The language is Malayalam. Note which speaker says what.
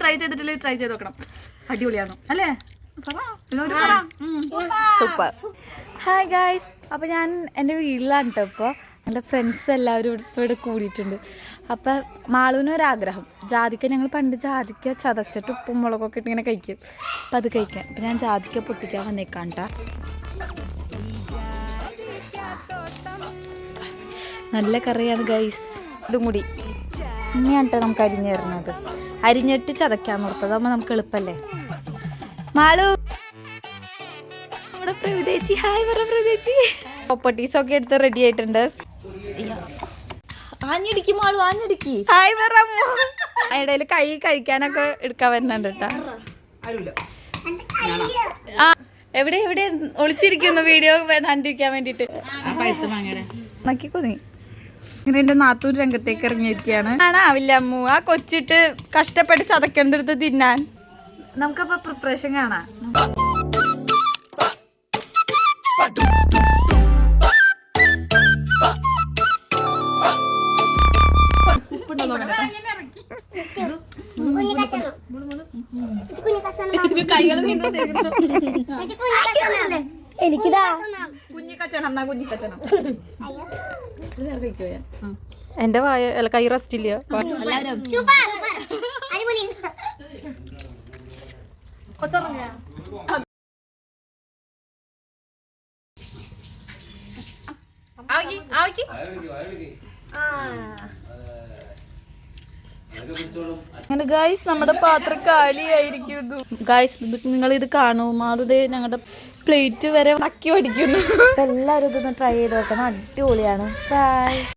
Speaker 1: ട്രൈ ചെയ്തിട്ടില്ലേ ട്രൈ ചെയ്ത് നോക്കണം, അടിപൊളിയാണ് അല്ലേ? സൂപ്പർ. ഹായ് ഗായ്സ്, അപ്പോൾ ഞാൻ എൻ്റെ വീട്ടിലാണ് കേട്ടോ. ഇപ്പോൾ എൻ്റെ ഫ്രണ്ട്സ് എല്ലാവരും ഇവിടെ കൂടിയിട്ടുണ്ട്. അപ്പം മാളൂനൊരാഗ്രഹം, ജാതിക്ക ഞങ്ങൾ പണ്ട് ജാതിക്ക ചതച്ചിട്ട് ഉപ്പും മുളകൊക്കെ ഇട്ട് ഇങ്ങനെ കഴിക്കും. അപ്പം അത് കഴിക്കാം. അപ്പം ഞാൻ ജാതിക്ക പൊട്ടിക്കാൻ വന്നേക്കാം കേട്ടോ. നല്ല കറിയാണ് ഗൈസ്. ഇതും കൂടി ഇനിയാണ് കേട്ടോ നമുക്ക് അരിഞ്ഞ് തരുന്നത്. അരിഞ്ഞിട്ട് ചതയ്ക്കാൻ നിർത്തത്, അതാകുമ്പോൾ നമുക്ക് എളുപ്പമല്ലേ. മാളു നമ്മുടെ പ്രവിതേച്ചി, ഹായ് പറ പ്രവിതേച്ചി. പ്രോപ്പർട്ടീസൊക്കെ എടുത്ത് റെഡി ആയിട്ടുണ്ട്. ആഞ്ഞിടിക്ക് മാളു, ആഞ്ഞിടിക്ക്. ഹായ് പറ. ഇടയിൽ കൈ കഴിക്കാനൊക്കെ എടുക്കാൻ വരുന്നുണ്ട് കേട്ടോ. ആ എവിടെ എവിടെ ഒളിച്ചിരിക്കുന്നു വീഡിയോ കണ്ടിരിക്കാൻ വേണ്ടിട്ട്. നോക്കിക്കോ നീ. ഇങ്ങനെ എൻ്റെ നാത്തൂർ രംഗത്തേക്ക് ഇറങ്ങിയിരിക്കുകയാണ്. ആവില്ല അമ്മു, ആ കൊച്ചിട്ട് കഷ്ടപ്പെട്ട് ചതക്കേണ്ടടുത്ത് തിന്നാൻ. നമുക്കപ്പോൾ പ്രിപ്പറേഷൻ കാണാം.
Speaker 2: എനിക്കിതാ
Speaker 1: കുഞ്ഞിക്കച്ചണം, എന്റെ വായ അല്ല കൈ റെസ്റ്റ് ഇല്ല. അങ്ങനെ ഗായ്സ് നമ്മുടെ പാത്രം കാലിയായിരിക്കുന്നു. ഗായ്സ് നിങ്ങൾ ഇത് കാണും, മാറുതേ ഞങ്ങളുടെ പ്ലേറ്റ് വരെ നക്കി പഠിക്കുന്നു. എല്ലാവരും ഇതൊന്ന് ട്രൈ ചെയ്ത് നോക്കണം, അടിപൊളിയാണ്. ബൈ.